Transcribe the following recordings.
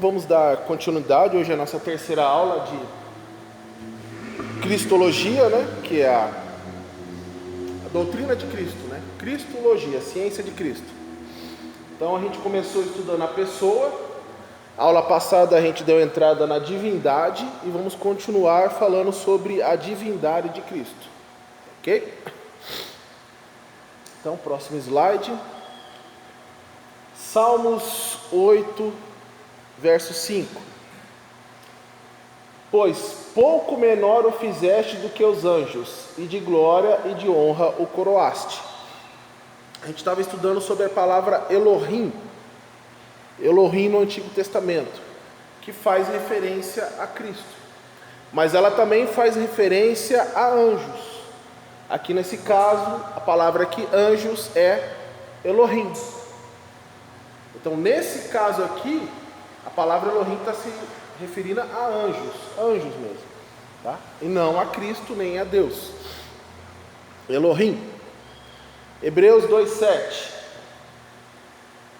vamos dar continuidade. Hoje é a nossa terceira aula de Cristologia, né? Que é a doutrina de Cristo, né? Cristologia, a ciência de Cristo. Então a gente começou estudando a pessoa. A aula passada a gente deu entrada na divindade e vamos continuar falando sobre a divindade de Cristo. Ok? Então, próximo slide. Salmos 8, verso 5. Pois pouco menor o fizeste do que os anjos, e de glória e de honra o coroaste. A gente estava estudando sobre a palavra Elohim. Elohim no Antigo Testamento, que faz referência a Cristo. Mas ela também faz referência a anjos. Aqui nesse caso, a palavra aqui, anjos, é Elohim. Então, nesse caso aqui, a palavra Elohim está se referindo a anjos mesmo, tá? E não a Cristo nem a Deus. Elohim. Hebreus 2:7.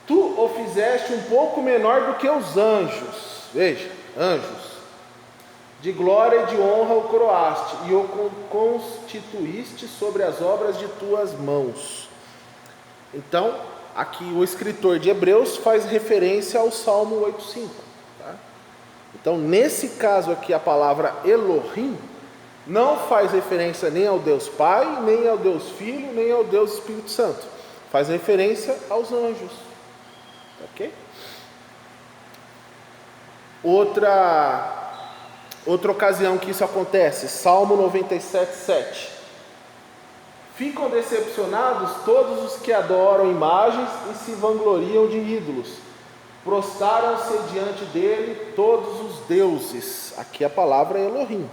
Tu o fizeste um pouco menor do que os anjos. Veja, anjos. De glória e de honra o coroaste, e o constituíste sobre as obras de tuas mãos. Então, aqui o escritor de Hebreus faz referência ao Salmo 8:5. Tá? Então, nesse caso aqui, a palavra Elohim não faz referência nem ao Deus Pai, nem ao Deus Filho, nem ao Deus Espírito Santo. Faz referência aos anjos. Ok? Outra ocasião que isso acontece, Salmo 97:7. Ficam decepcionados todos os que adoram imagens e se vangloriam de ídolos. Prostaram-se diante dele todos os deuses. Aqui a palavra é Elohim.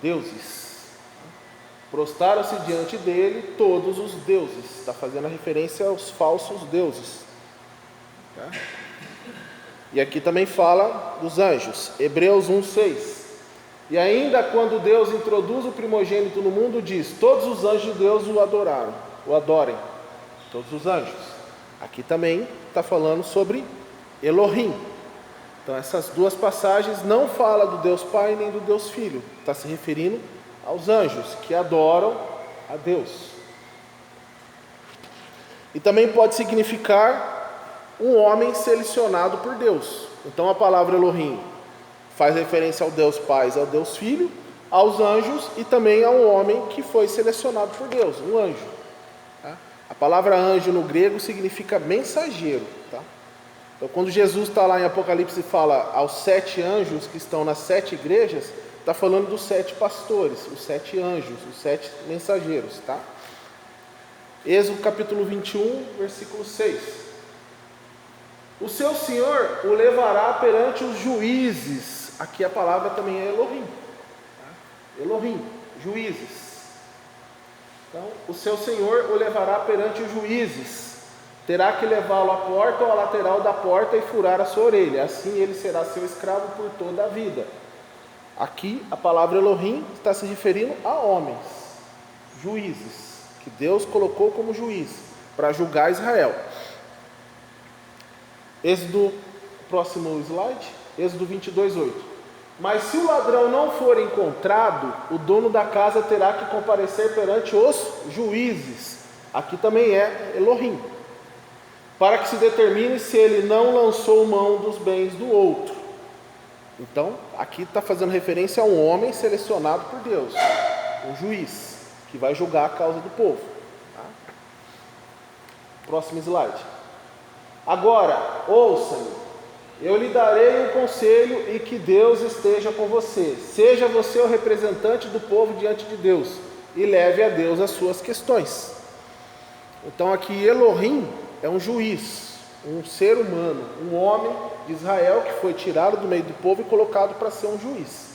Deuses. Prostaram-se diante dele todos os deuses. Está fazendo a referência aos falsos deuses. Tá? E aqui também fala dos anjos. Hebreus 1:6. E ainda quando Deus introduz o primogênito no mundo, diz: todos os anjos de Deus o adorem. Todos os anjos. Aqui também está falando sobre Elohim. Então essas duas passagens não falam do Deus Pai nem do Deus Filho. Está se referindo aos anjos que adoram a Deus. E também pode significar um homem selecionado por Deus. Então a palavra Elohim faz referência ao Deus Pai, ao Deus Filho, aos anjos e também a um homem que foi selecionado por Deus, um anjo. Tá? A palavra anjo no grego significa mensageiro. Tá? Então quando Jesus está lá em Apocalipse e fala aos 7 anjos que estão nas 7 igrejas, está falando dos 7 pastores, os 7 anjos, os 7 mensageiros. Tá? Êxodo capítulo 21, versículo 6. O seu Senhor o levará perante os juízes. Aqui a palavra também é Elohim. Tá? Elohim, juízes. Então, o seu Senhor o levará perante os juízes. Terá que levá-lo à porta ou à lateral da porta e furar a sua orelha. Assim ele será seu escravo por toda a vida. Aqui a palavra Elohim está se referindo a homens, juízes, que Deus colocou como juiz para julgar Israel. Êxodo, próximo slide, Êxodo 22:8. Mas se o ladrão não for encontrado, o dono da casa terá que comparecer perante os juízes. Aqui também é Elohim. Para que se determine se ele não lançou mão dos bens do outro. Então, aqui está fazendo referência a um homem selecionado por Deus, um juiz, que vai julgar a causa do povo. Tá? Próximo slide. Agora, ouça-me, eu lhe darei um conselho e que Deus esteja com você. Seja você o representante do povo diante de Deus e leve a Deus as suas questões. Então aqui Elohim é um juiz, um ser humano, um homem de Israel que foi tirado do meio do povo e colocado para ser um juiz.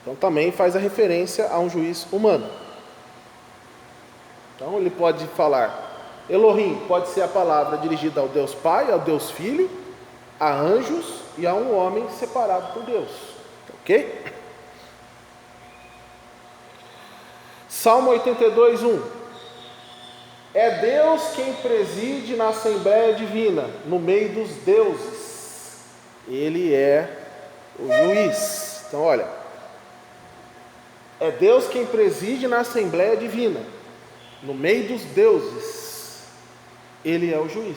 Então também faz a referência a um juiz humano. Então ele pode falar... Elohim pode ser a palavra dirigida ao Deus Pai, ao Deus Filho, a anjos e a um homem separado por Deus. Ok? Salmo 82:1. É Deus quem preside na Assembleia Divina, no meio dos deuses. Ele é o juiz. Então, olha, é Deus quem preside na Assembleia Divina. No meio dos deuses, Ele é o juiz.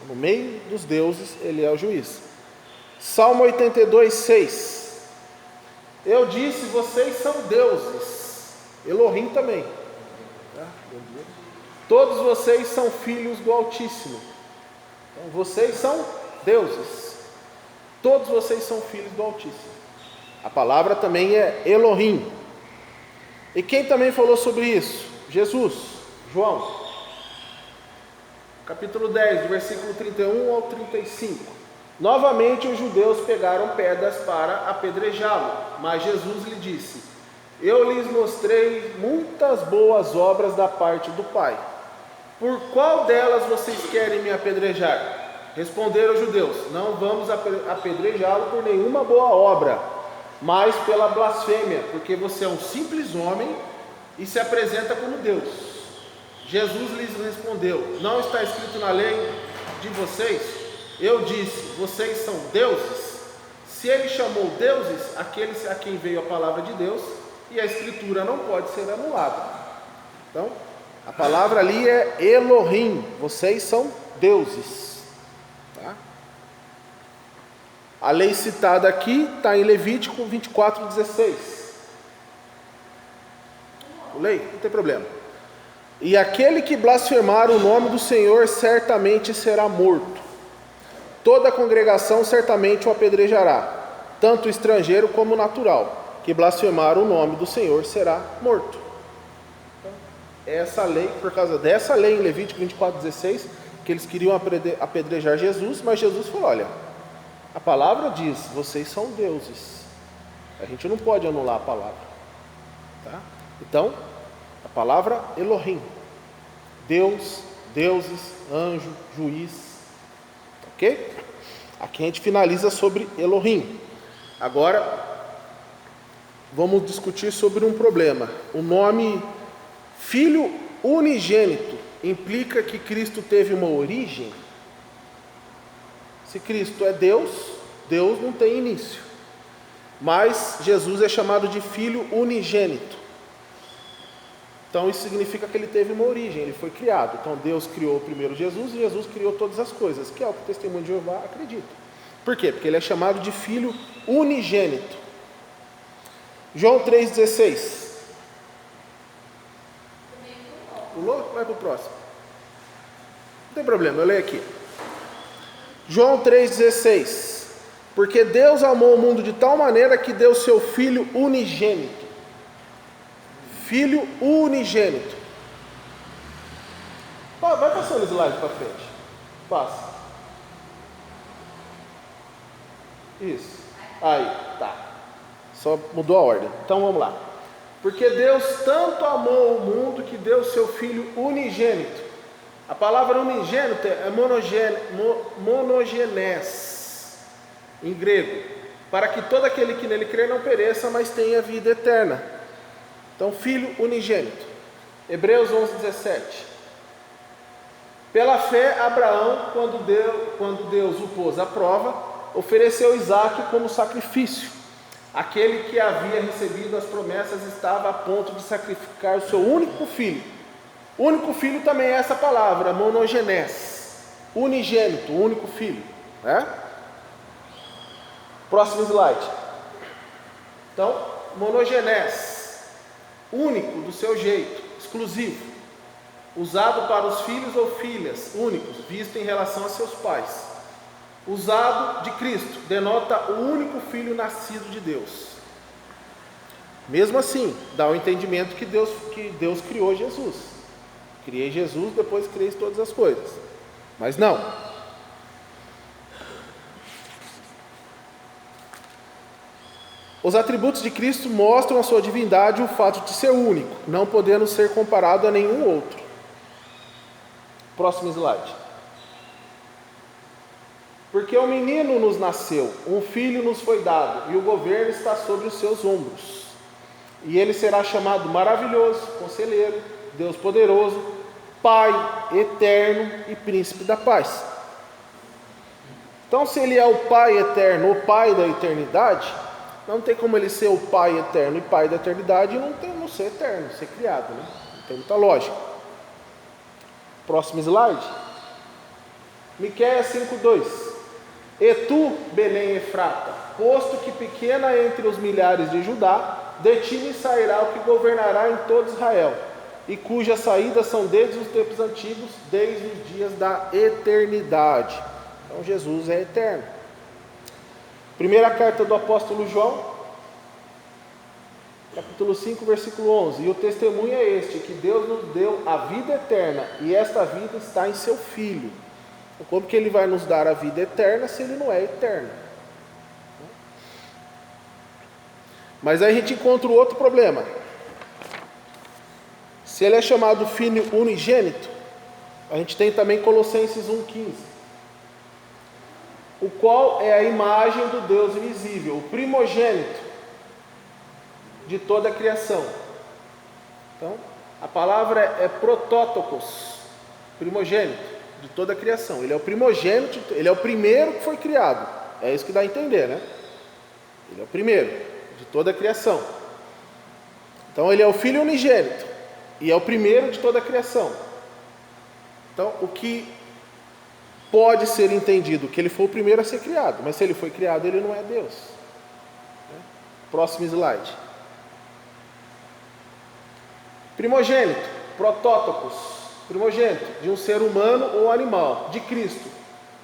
No meio dos deuses, Ele é o juiz. Salmo 82, 6. Eu disse, vocês são deuses. Elohim também. Todos vocês são filhos do Altíssimo. Então, vocês são deuses. Todos vocês são filhos do Altíssimo. A palavra também é Elohim. E quem também falou sobre isso? Jesus, João. Capítulo 10, do versículo 31 ao 35. Novamente os judeus pegaram pedras para apedrejá-lo, mas Jesus lhe disse: eu lhes mostrei muitas boas obras da parte do Pai. Por qual delas vocês querem me apedrejar? Responderam os judeus: não vamos apedrejá-lo por nenhuma boa obra, mas pela blasfêmia, porque você é um simples homem e se apresenta como Deus. Jesus lhes respondeu: não está escrito na lei de vocês? Eu disse, vocês são deuses? Se ele chamou deuses, aqueles a quem veio a palavra de Deus, e a escritura não pode ser anulada. Então, a palavra ali é Elohim, vocês são deuses. Tá? A lei citada aqui está em Levítico 24, 16. Lei? Não tem problema. E aquele que blasfemar o nome do Senhor certamente será morto. Toda a congregação certamente o apedrejará, tanto o estrangeiro como o natural, que blasfemar o nome do Senhor será morto. Então, essa lei, por causa dessa lei em Levítico 24:16, que eles queriam apedrejar Jesus, mas Jesus falou: olha, a palavra diz, vocês são deuses, a gente não pode anular a palavra. Tá? Então, a palavra Elohim, Deus, deuses, anjo, juiz. Ok? Aqui a gente finaliza sobre Elohim. Agora, vamos discutir sobre um problema. O nome Filho Unigênito implica que Cristo teve uma origem? Se Cristo é Deus, Deus não tem início. Mas Jesus é chamado de Filho Unigênito. Então isso significa que ele teve uma origem, ele foi criado. Então Deus criou primeiro Jesus e Jesus criou todas as coisas, que é o que o testemunho de Jeová acredita. Por quê? Porque ele é chamado de Filho Unigênito. João 3,16. Pulou? Vai para o próximo. Não tem problema, eu leio aqui. João 3,16. Porque Deus amou o mundo de tal maneira que deu seu Filho unigênito. Filho unigênito. Vai passando o slide para frente. Passa. Isso. Aí, tá. Só mudou a ordem. Então vamos lá. Porque Deus tanto amou o mundo que deu seu Filho unigênito. A palavra unigênito é monogenés, em grego. Para que todo aquele que nele crê não pereça, mas tenha vida eterna. Então, Filho unigênito. Hebreus 11:17. Pela fé, Abraão, quando Deus o pôs à prova, ofereceu Isaque como sacrifício. Aquele que havia recebido as promessas estava a ponto de sacrificar o seu único filho. O único filho também é essa palavra, monogenés. Unigênito, único filho. Né? Próximo slide. Então, monogenés. Único do seu jeito, exclusivo, usado para os filhos ou filhas únicos, visto em relação a seus pais. Usado de Cristo, denota o único filho nascido de Deus. Mesmo assim, dá o entendimento que Deus criou Jesus. Criei Jesus, depois criei todas as coisas. Mas não. Os atributos de Cristo mostram a sua divindade e o fato de ser único, não podendo ser comparado a nenhum outro. Próximo slide. Porque um menino nos nasceu, um filho nos foi dado, e o governo está sobre os seus ombros. E ele será chamado Maravilhoso, Conselheiro, Deus Poderoso, Pai Eterno e Príncipe da Paz. Então, se ele é o Pai eterno, o Pai da eternidade, não tem como ele ser o Pai eterno e Pai da eternidade e não ser eterno, ser criado, né? Não tem muita lógica. Próximo slide. Miqueias 5:2. E tu, Belém Efrata, posto que pequena entre os milhares de Judá, de ti me sairá o que governará em todo Israel, e cujas saídas são desde os tempos antigos, desde os dias da eternidade. Então Jesus é eterno. Primeira carta do apóstolo João, capítulo 5, versículo 11. E o testemunho é este, que Deus nos deu a vida eterna, e esta vida está em seu Filho. Então, como que ele vai nos dar a vida eterna se ele não é eterno? Mas aí a gente encontra outro problema. Se ele é chamado Filho unigênito, a gente tem também Colossenses 1,15, o qual é a imagem do Deus invisível, o primogênito de toda a criação. Então, a palavra é protótokos, primogênito de toda a criação. Ele é o primogênito, ele é o primeiro que foi criado. É isso que dá a entender, né? Ele é o primeiro de toda a criação. Então, ele é o Filho unigênito e é o primeiro de toda a criação. Então, o que pode ser entendido? Que ele foi o primeiro a ser criado, mas se ele foi criado, ele não é Deus. Próximo slide. Primogênito, protótokos, primogênito de um ser humano ou animal, de Cristo,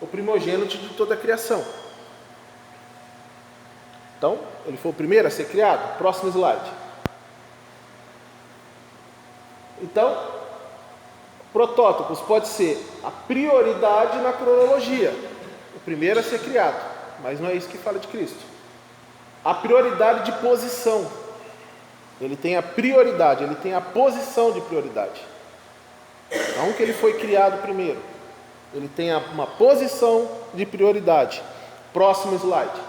o primogênito de toda a criação. Então, ele foi o primeiro a ser criado. Próximo slide. Então, protótipos pode ser a prioridade na cronologia, o primeiro a ser criado, mas não é isso que fala de Cristo. A prioridade de posição, ele tem a prioridade, ele tem a posição de prioridade. Não que ele foi criado primeiro, ele tem uma posição de prioridade. Próximo slide.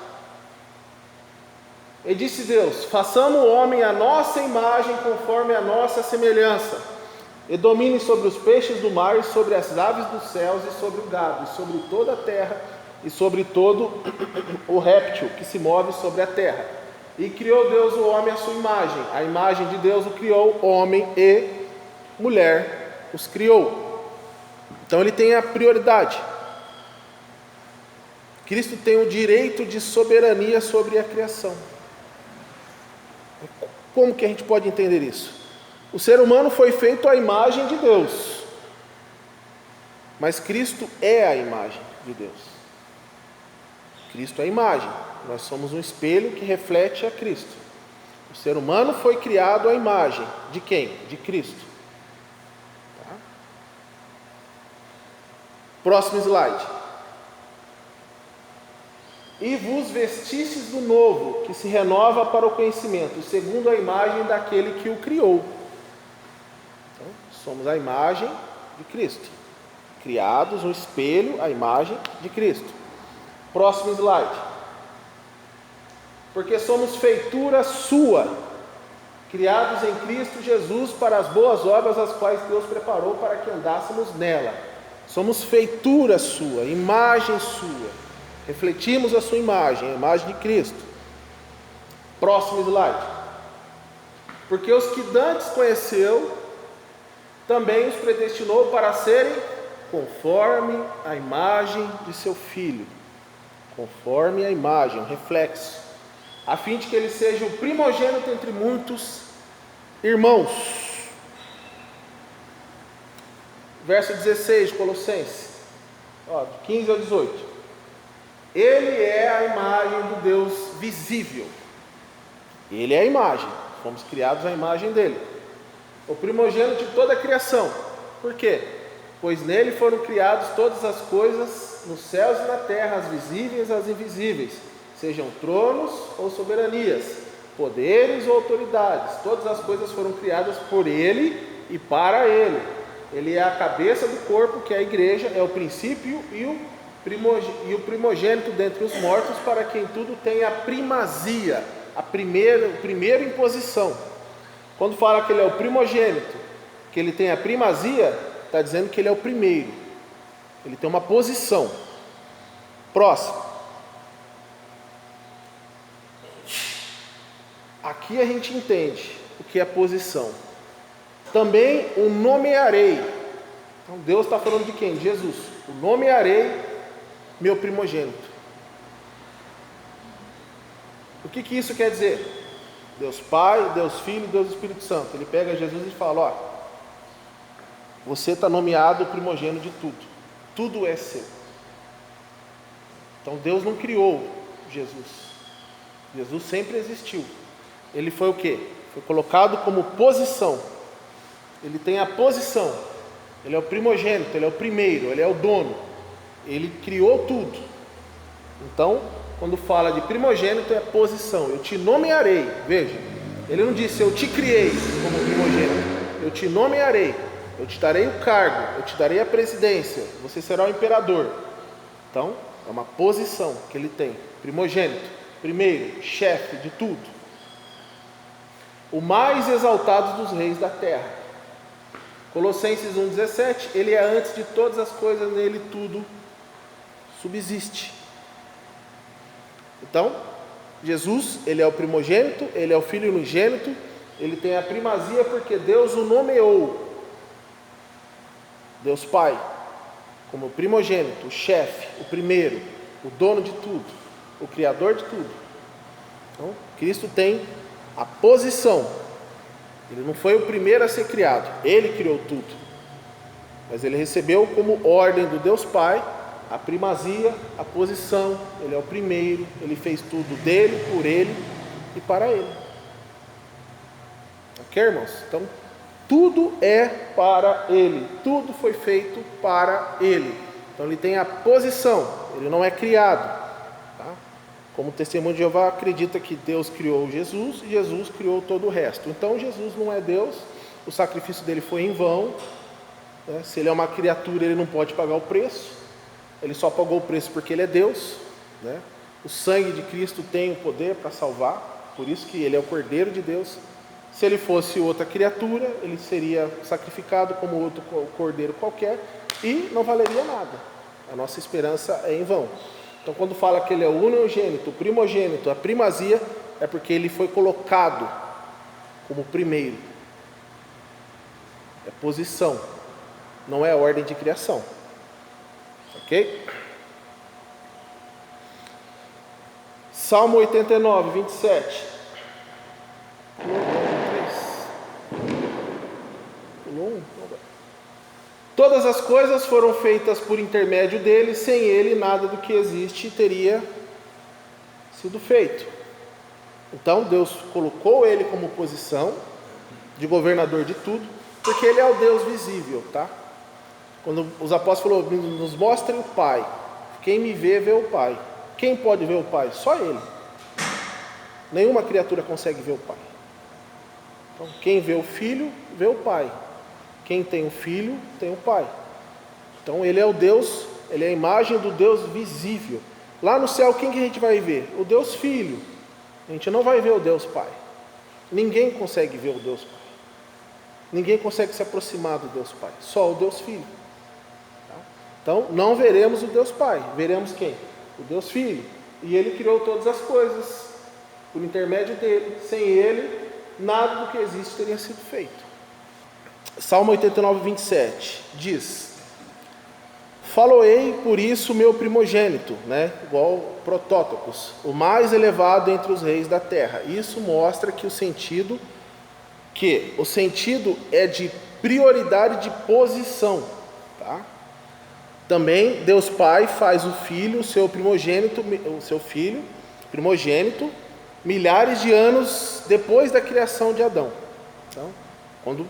E disse Deus: façamos o homem à nossa imagem, conforme a nossa semelhança, e domine sobre os peixes do mar, e sobre as aves dos céus, e sobre o gado, e sobre toda a terra, e sobre todo o réptil que se move sobre a terra. E criou Deus o homem à sua imagem, a imagem de Deus o criou, homem e mulher os criou. Então ele tem a prioridade. Cristo tem o direito de soberania sobre a criação. Como que a gente pode entender isso? O ser humano foi feito à imagem de Deus, mas Cristo é a imagem de Deus. Cristo é a imagem, nós somos um espelho que reflete a Cristo. O ser humano foi criado à imagem de quem? De Cristo. Tá? Próximo slide. E vos vestistes do novo, que se renova para o conhecimento, segundo a imagem daquele que o criou. Então, somos a imagem de Cristo, criados, um espelho, a imagem de Cristo. Próximo slide. Porque somos feitura sua, criados em Cristo Jesus para as boas obras, as quais Deus preparou para que andássemos nela. Somos feitura sua, imagem sua. Refletimos a sua imagem, a imagem de Cristo. Próximo slide. Porque os que dantes conheceu, também os predestinou para serem conforme a imagem de seu Filho. Conforme a imagem, um reflexo. A fim de que ele seja o primogênito entre muitos irmãos. Verso 16 de Colossenses, 15 ao 18. Ele é a imagem do Deus visível. Ele é a imagem. Fomos criados à imagem dele. O primogênito de toda a criação. Por quê? Pois nele foram criadas todas as coisas, nos céus e na terra, as visíveis e as invisíveis, sejam tronos ou soberanias, poderes ou autoridades. Todas as coisas foram criadas por ele e para ele. Ele é a cabeça do corpo, que é a igreja, é o princípio e o primogênito dentre os mortos, para quem tudo tem a primazia, primeiro em posição. Quando fala que ele é o primogênito, que ele tem a primazia, está dizendo que ele é o primeiro, ele tem uma posição. Próximo. Aqui a gente entende o que é posição. Também o nomearei. Então Deus está falando de quem? De Jesus. O nomearei meu primogênito. O que isso quer dizer? Deus Pai, Deus Filho, Deus Espírito Santo. Ele pega Jesus e fala: ó, você está nomeado primogênito de tudo. Tudo é seu. Então Deus não criou Jesus. Jesus sempre existiu. Ele foi o quê? Foi colocado como posição. Ele tem a posição. Ele é o primogênito, ele é o primeiro, ele é o dono. Ele criou tudo. Então, quando fala de primogênito, é posição. Eu te nomearei. Veja, ele não disse eu te criei como primogênito. Eu te nomearei. Eu te darei o cargo. Eu te darei a presidência. Você será o imperador. Então, é uma posição que ele tem. Primogênito, primeiro, chefe de tudo. O mais exaltado dos reis da terra. Colossenses 1,17, ele é antes de todas as coisas, nele tudo subsiste. Então, Jesus, ele é o primogênito, ele é o filho unigênito, ele tem a primazia porque Deus o nomeou. Deus Pai, como o primogênito, o chefe, o primeiro, o dono de tudo, o criador de tudo. Então, Cristo tem a posição. Ele não foi o primeiro a ser criado, ele criou tudo. Mas ele recebeu como ordem do Deus Pai a primazia, a posição. Ele é o primeiro, ele fez tudo dele, por ele e para ele. Ok, irmãos? Então, tudo é para ele, tudo foi feito para ele. Então ele tem a posição, ele não é criado. Como o Testemunho de Jeová acredita que Deus criou Jesus e Jesus criou todo o resto. Então Jesus não é Deus, o sacrifício dele foi em vão. Se ele é uma criatura, ele não pode pagar o preço. Ele só pagou o preço porque ele é Deus. O sangue de Cristo tem o poder para salvar, por isso que ele é o Cordeiro de Deus. Se ele fosse outra criatura, ele seria sacrificado como outro cordeiro qualquer e não valeria nada. A nossa esperança é em vão. Então, quando fala que ele é o unigênito, o primogênito, a primazia, é porque ele foi colocado como primeiro. É posição, não é ordem de criação. Ok? Salmo 89, 27. Todas as coisas foram feitas por intermédio dele, sem ele nada do que existe teria sido feito. Então Deus colocou ele como posição de governador de tudo, porque ele é o Deus visível, tá? Quando os apóstolos falaram, nos mostrem o Pai, quem me vê, vê o Pai. Quem pode ver o Pai? Só ele. Nenhuma criatura consegue ver o Pai. Então, quem vê o Filho, vê o Pai. Quem tem o Filho, tem o Pai. Então ele é o Deus, ele é a imagem do Deus visível. Lá no céu, quem que a gente vai ver? O Deus Filho. A gente não vai ver o Deus Pai. Ninguém consegue ver o Deus Pai. Ninguém consegue se aproximar do Deus Pai. Só o Deus Filho. Então não veremos o Deus Pai. Veremos quem? O Deus Filho. E ele criou todas as coisas por intermédio dele. Sem ele, nada do que existe teria sido feito. Salmo 89, 27 diz: faloei por isso meu primogênito, igual Protótocos, o mais elevado entre os reis da terra. Isso mostra que o sentido é de prioridade de posição, tá? Também Deus Pai faz o Filho, o seu filho primogênito, milhares de anos depois da criação de Adão. Então, quando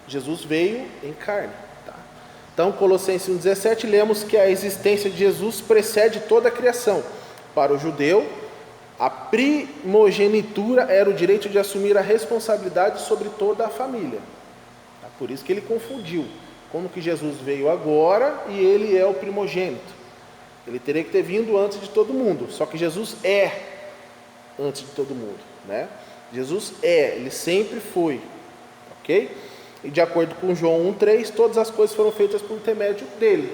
Jesus veio em carne. Tá? Então, Colossenses 1,17, lemos que a existência de Jesus precede toda a criação. Para o judeu, a primogenitura era o direito de assumir a responsabilidade sobre toda a família. Tá? Por isso que ele confundiu. Como que Jesus veio agora e ele é o primogênito. Ele teria que ter vindo antes de todo mundo. Só que Jesus é antes de todo mundo. Jesus ele sempre foi. Ok? E de acordo com João 1,3, todas as coisas foram feitas por intermédio dele.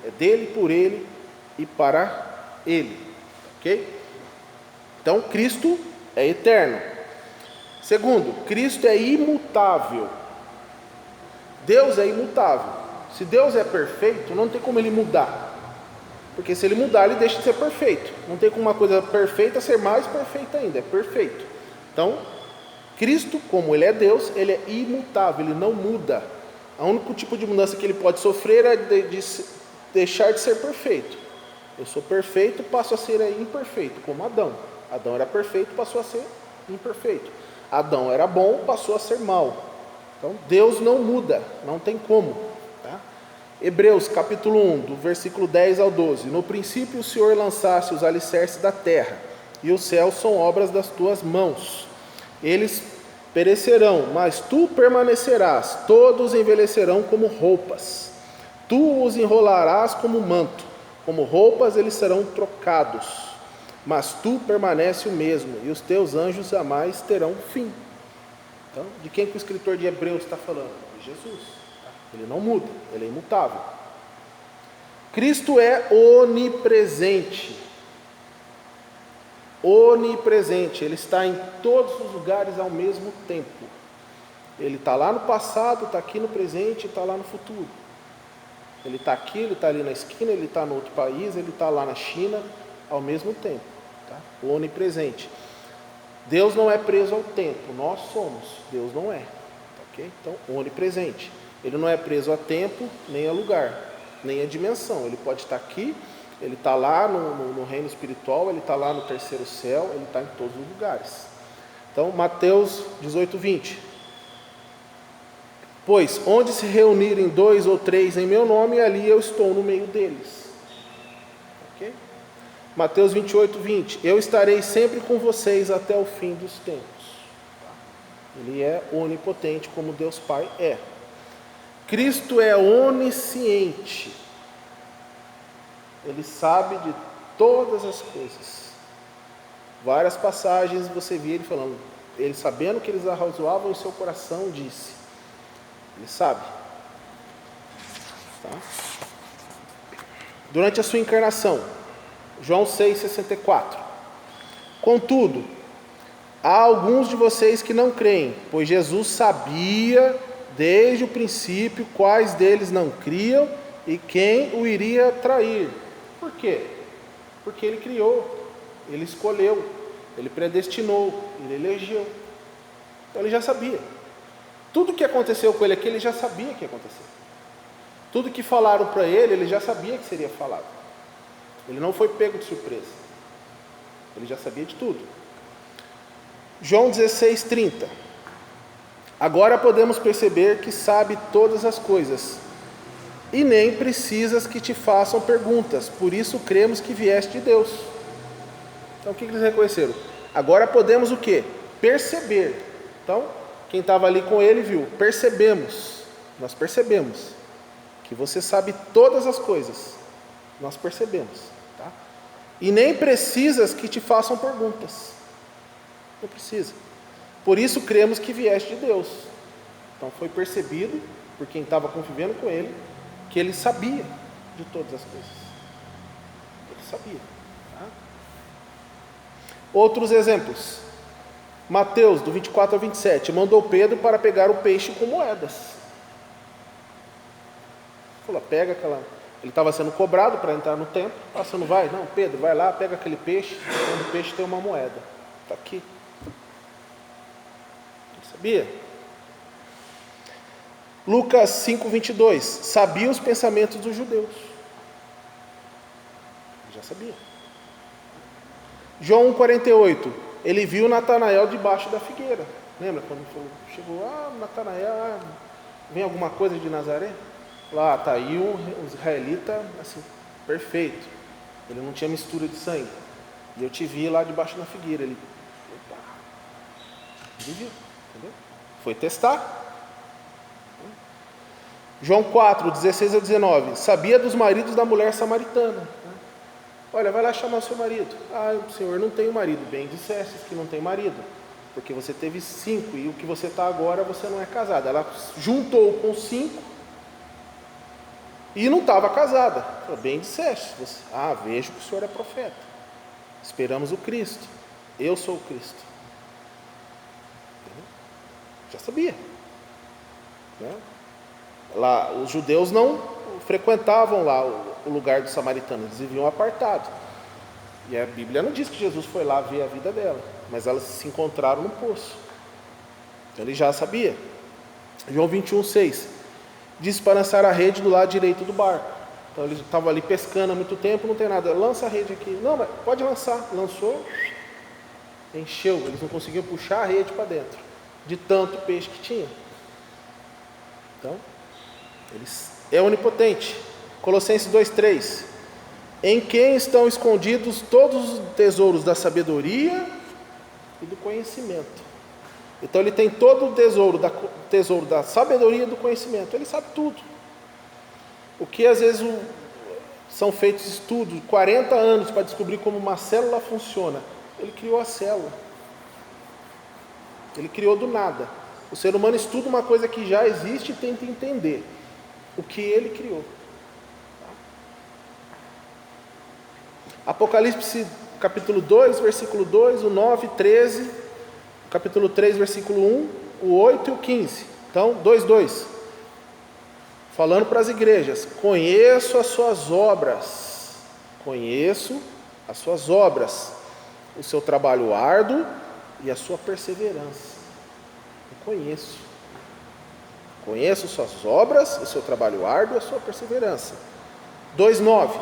É dele, por ele e para ele. Ok? Então, Cristo é eterno. Segundo, Cristo é imutável. Deus é imutável. Se Deus é perfeito, não tem como ele mudar. Porque se ele mudar, ele deixa de ser perfeito. Não tem como uma coisa perfeita ser mais perfeita ainda. É perfeito. Então, Cristo, como ele é Deus, ele é imutável, ele não muda. O único tipo de mudança que ele pode sofrer é de deixar de ser perfeito. Eu sou perfeito, passo a ser imperfeito, como Adão. Adão era perfeito, passou a ser imperfeito. Adão era bom, passou a ser mau. Então, Deus não muda, não tem como. Tá? Hebreus capítulo 1, do versículo 10 ao 12. No princípio o Senhor lançasse os alicerces da terra, e os céus são obras das tuas mãos. Eles perecerão, mas tu permanecerás, todos envelhecerão como roupas. Tu os enrolarás como manto, como roupas eles serão trocados. Mas tu permanece o mesmo, e os teus anjos jamais terão fim. Então, de quem que o escritor de Hebreus está falando? De Jesus. Ele não muda, ele é imutável. Cristo é onipresente. Onipresente, ele está em todos os lugares ao mesmo tempo. Ele está lá no passado, está aqui no presente e está lá no futuro. Ele está aqui, ele está ali na esquina, ele está no outro país, ele está lá na China, ao mesmo tempo. Tá? Onipresente. Deus não é preso ao tempo, nós somos, Deus não é. Okay? Então, onipresente. Ele não é preso a tempo, nem a lugar, nem a dimensão. Ele pode estar aqui, ele está lá no reino espiritual, ele está lá no terceiro céu, ele está em todos os lugares. Então, Mateus 18, 20. Pois, onde se reunirem 2 ou 3 em meu nome, ali eu estou no meio deles. Ok? Mateus 28, 20. Eu estarei sempre com vocês até o fim dos tempos. Ele é onipotente, como Deus Pai é. Cristo é onisciente. Ele sabe de todas as coisas. Várias passagens você via ele falando, ele sabendo que eles arrazoavam em seu coração, disse. Ele sabe. Tá? Durante a sua encarnação, João 6,64. Contudo, há alguns de vocês que não creem, pois Jesus sabia desde o princípio quais deles não criam e quem o iria trair. Por quê? Porque ele criou, ele escolheu, ele predestinou, ele elegeu. Então ele já sabia. Tudo que aconteceu com ele aqui, ele já sabia que ia acontecer. Tudo que falaram para ele, ele já sabia que seria falado. Ele não foi pego de surpresa. Ele já sabia de tudo. João 16:30. Agora podemos perceber que sabe todas as coisas, e nem precisas que te façam perguntas, por isso cremos que vieste de Deus. Então o que eles reconheceram? Agora podemos o quê? Perceber. Então, quem estava ali com ele viu, percebemos, nós percebemos, que você sabe todas as coisas, nós percebemos. Tá? E nem precisas que te façam perguntas, não precisa. Por isso cremos que vieste de Deus. Então foi percebido, por quem estava convivendo com ele, que ele sabia de todas as coisas. Ele sabia. Tá? Outros exemplos. Mateus, do 24 ao 27, mandou Pedro para pegar o peixe com moedas. Falou, pega aquela... Ele estava sendo cobrado para entrar no templo. Ah, você não vai? Não, Pedro, vai lá, pega aquele peixe. O peixe tem uma moeda. Está aqui. Sabia? Lucas 5:22. Sabia os pensamentos dos judeus. Já sabia. João 1:48. Ele viu Natanael debaixo da figueira. Lembra quando chegou? Natanael, vem alguma coisa de Nazaré? Lá está aí um israelita assim, perfeito. Ele não tinha mistura de sangue. E eu te vi lá debaixo da figueira. Ele viu. Entendeu? Foi testar. João 4, 16 a 19. Sabia dos maridos da mulher samaritana. Olha, vai lá chamar o seu marido. Ah, Senhor, não tenho marido. Bem disseste que não tem marido, porque você teve 5 e o que você está agora, você não é casado. Ela juntou com 5 E não estava casada. Falou, bem disseste. Vejo que o senhor é profeta. Esperamos o Cristo. Eu sou o Cristo. Já sabia. Lá, os judeus não frequentavam lá o lugar dos samaritanos, eles viviam apartados. E a Bíblia não diz que Jesus foi lá ver a vida dela, mas elas se encontraram no poço. Então ele já sabia. João 21:6 diz para lançar a rede do lado direito do barco. Então eles estavam ali pescando há muito tempo, não tem nada, lança a rede aqui. Não, mas pode lançar. Lançou, encheu, eles não conseguiam puxar a rede para dentro, de tanto peixe que tinha. Então, ele é onipotente. Colossenses 2:3 em quem estão escondidos todos os tesouros da sabedoria e do conhecimento. Então ele tem todo o tesouro da sabedoria e do conhecimento. Ele sabe tudo. O que às vezes são feitos estudos, 40 anos para descobrir como uma célula funciona. Ele criou a célula. Ele criou do nada. O ser humano estuda uma coisa que já existe e tenta entender o que ele criou. Apocalipse capítulo 2, versículo 2, o 9, 13, capítulo 3, versículo 1, o 8 e o 15. Então, 2:2. Falando para as igrejas, conheço as suas obras, o seu trabalho árduo e a sua perseverança. Eu conheço suas obras, o seu trabalho árduo e a sua perseverança. 2:9.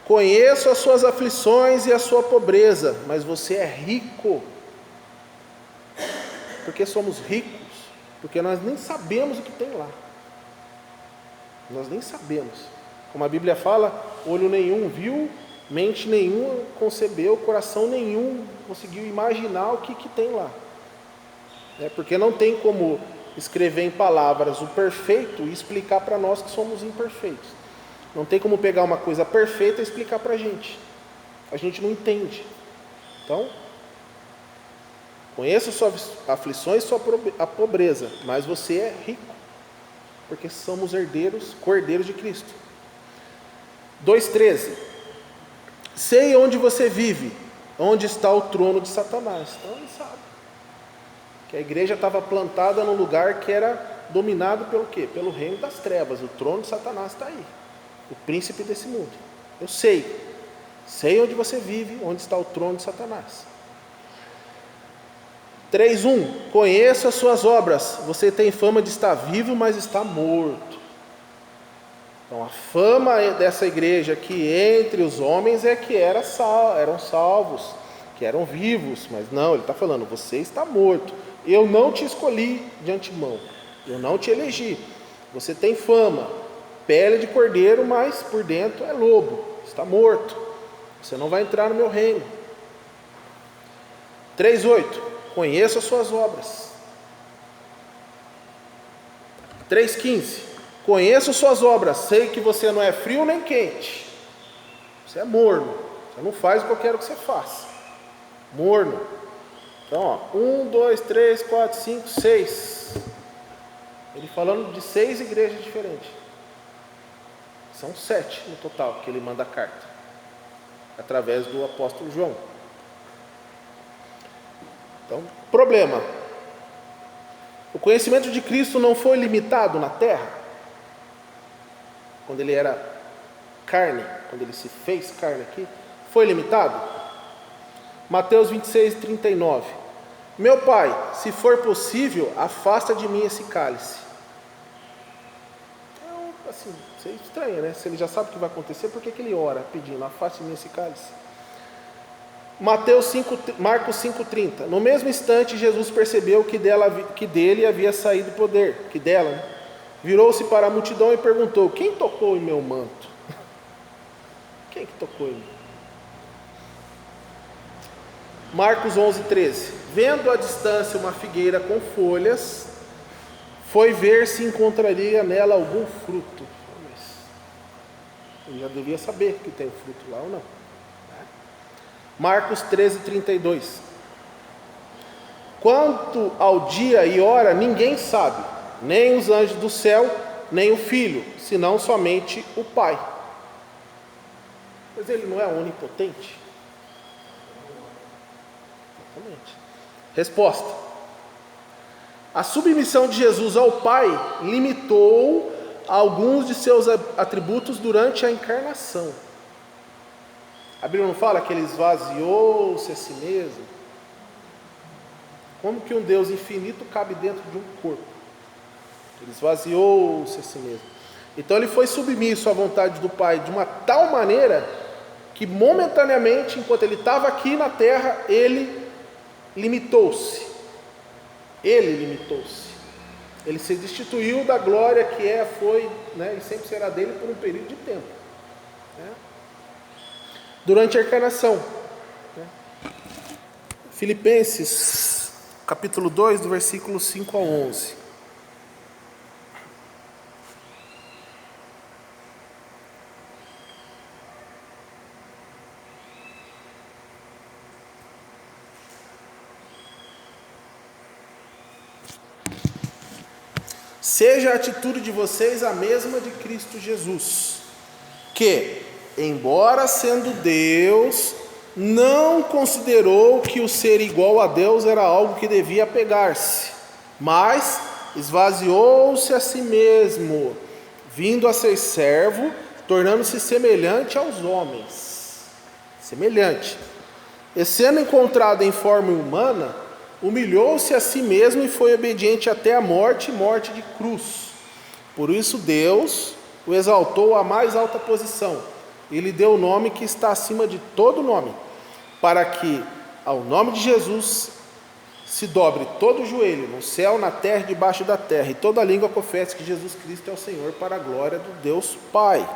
Conheço as suas aflições e a sua pobreza, mas você é rico. Por que somos ricos? Porque nós nem sabemos o que tem lá. Nós nem sabemos. Como a Bíblia fala, olho nenhum viu, mente nenhuma concebeu, coração nenhum conseguiu imaginar o que tem lá. Porque não tem como escrever em palavras o perfeito e explicar para nós que somos imperfeitos. Não tem como pegar uma coisa perfeita e explicar para a gente. A gente não entende. Então, conheça suas aflições e sua pobreza, mas você é rico, porque somos cordeiros de Cristo. 2:13. Sei onde você vive, onde está o trono de Satanás. Então ele sabe que a igreja estava plantada num lugar que era dominado pelo quê? Pelo reino das trevas. O trono de Satanás está aí, o príncipe desse mundo. Eu sei onde você vive, onde está o trono de Satanás. 3:1. Conheço as suas obras, você tem fama de estar vivo, mas está morto. Então a fama dessa igreja aqui entre os homens é que eram salvos, que eram vivos, mas não, ele está falando, você está morto, eu não te escolhi de antemão, eu não te elegi, você tem fama, pele de cordeiro, mas por dentro é lobo, está morto, você não vai entrar no meu reino. 3:8. Conheço as suas obras. 3:15. Conheço suas obras, sei que você não é frio nem quente, você é morno, você não faz o que eu quero que você faça, morno. Então, 1, 2, 3, 4, 5, 6, ele falando de 6 igrejas diferentes, são 7 no total que ele manda a carta, através do apóstolo João. Então, problema, o conhecimento de Cristo não foi limitado na terra, quando ele era carne, quando ele se fez carne aqui, foi limitado? Mateus 26:39. Meu Pai, se for possível, afasta de mim esse cálice. Então, assim, você estranha, né? Se ele já sabe o que vai acontecer, por que ele ora pedindo, afaste de mim esse cálice? Marcos 5:30. No mesmo instante, Jesus percebeu que dele havia saído poder, né? Virou-se para a multidão e perguntou: quem tocou em meu manto? Quem que tocou em mim? Marcos 11:13. Vendo à distância uma figueira com folhas, foi ver se encontraria nela algum fruto. Ele já devia saber que tem fruto lá ou não. Marcos 13:32. Quanto ao dia e hora, ninguém sabe, nem os anjos do céu, nem o Filho, senão somente o Pai. Mas ele não é onipotente? Exatamente. Resposta: a submissão de Jesus ao Pai limitou alguns de seus atributos durante a encarnação. A Bíblia não fala que ele esvaziou-se a si mesmo? Como que um Deus infinito cabe dentro de um corpo? Ele esvaziou-se a si mesmo. Então ele foi submisso à vontade do Pai de uma tal maneira que momentaneamente, enquanto ele estava aqui na terra, ele limitou-se. Ele limitou-se. Ele se destituiu da glória que foi, e sempre será dele por um período de tempo. Durante a encarnação. Filipenses, capítulo 2, do versículo 5 ao 11. Seja a atitude de vocês a mesma de Cristo Jesus, que, embora sendo Deus, não considerou que o ser igual a Deus era algo que devia apegar-se, mas esvaziou-se a si mesmo, vindo a ser servo, tornando-se semelhante aos homens. Semelhante. E sendo encontrado em forma humana, humilhou-se a si mesmo e foi obediente até a morte, morte de cruz. Por isso Deus o exaltou à mais alta posição. Ele deu o nome que está acima de todo nome, para que ao nome de Jesus se dobre todo o joelho, no céu, na terra e debaixo da terra, e toda língua confesse que Jesus Cristo é o Senhor, para a glória do Deus Pai.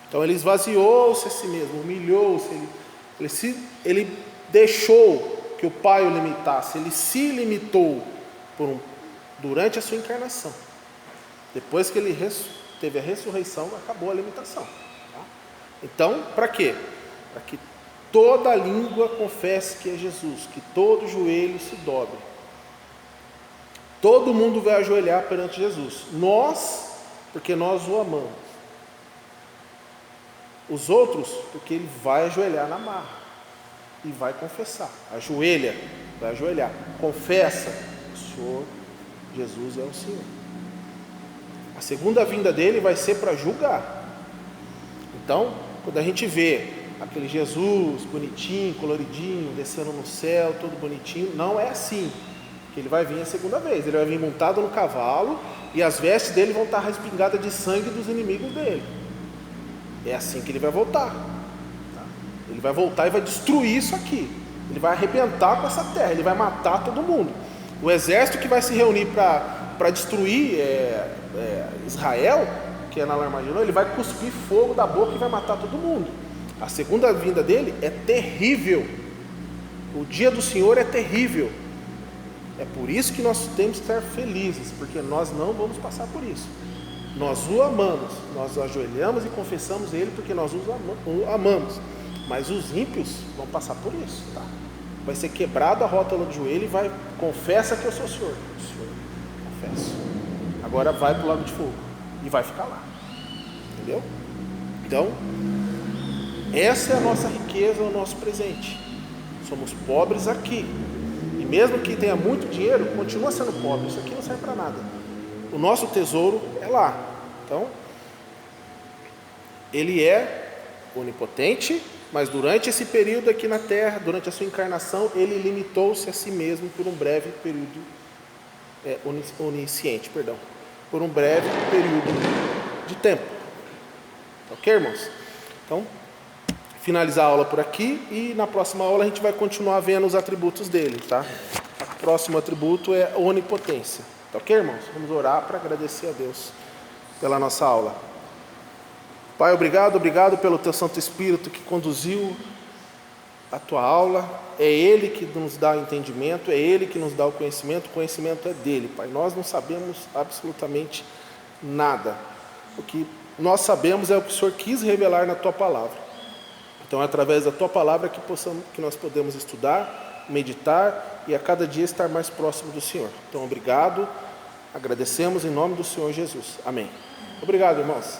Então ele esvaziou-se a si mesmo, humilhou-se, ele deixou que o Pai o limitasse, ele se limitou durante a sua encarnação. Depois que ele teve a ressurreição, acabou a limitação. Tá? Então, para quê? Para que toda língua confesse que é Jesus, que todo joelho se dobre. Todo mundo vai ajoelhar perante Jesus. Nós, porque nós o amamos. Os outros, porque ele vai ajoelhar na marra. E vai confessar, ajoelha, vai ajoelhar, confessa, o Senhor Jesus é o Senhor. A segunda vinda dele vai ser para julgar. Então, quando a gente vê aquele Jesus bonitinho, coloridinho, descendo no céu, todo bonitinho, não é assim que ele vai vir a segunda vez. Ele vai vir montado no cavalo e as vestes dele vão estar respingadas de sangue dos inimigos dele. É assim que ele vai voltar. Ele vai voltar e vai destruir isso aqui. Ele vai arrebentar com essa terra. Ele vai matar todo mundo. O exército que vai se reunir para destruir Israel, que é na Armagedon, ele vai cuspir fogo da boca e vai matar todo mundo. A segunda vinda dele é terrível. O dia do Senhor é terrível. É por isso que nós temos que estar felizes, porque nós não vamos passar por isso. Nós o amamos, nós ajoelhamos e confessamos Ele porque nós o amamos. Mas os ímpios vão passar por isso, tá? Vai ser quebrada a rótula do joelho e vai, confessa que eu sou o Senhor. O Senhor, confesso. Agora vai para o lago de fogo e vai ficar lá. Entendeu? Então, essa é a nossa riqueza, o nosso presente. Somos pobres aqui. E mesmo que tenha muito dinheiro, continua sendo pobre. Isso aqui não serve para nada. O nosso tesouro é lá. Então, Ele é onipotente, mas durante esse período aqui na terra, durante a sua encarnação, ele limitou-se a si mesmo por um breve período, por um breve período de tempo. Ok, irmãos? Então, finalizar a aula por aqui e na próxima aula a gente vai continuar vendo os atributos dele, tá? O próximo atributo é a onipotência. Tá ok, irmãos? Vamos orar para agradecer a Deus pela nossa aula. Pai, obrigado pelo Teu Santo Espírito que conduziu a Tua aula. É Ele que nos dá entendimento, é Ele que nos dá o conhecimento é dEle, Pai. Nós não sabemos absolutamente nada. O que nós sabemos é o que o Senhor quis revelar na Tua palavra. Então é através da Tua palavra que nós podemos estudar, meditar e a cada dia estar mais próximo do Senhor. Então obrigado, Agradecemos em nome do Senhor Jesus. Amém. Obrigado, irmãos.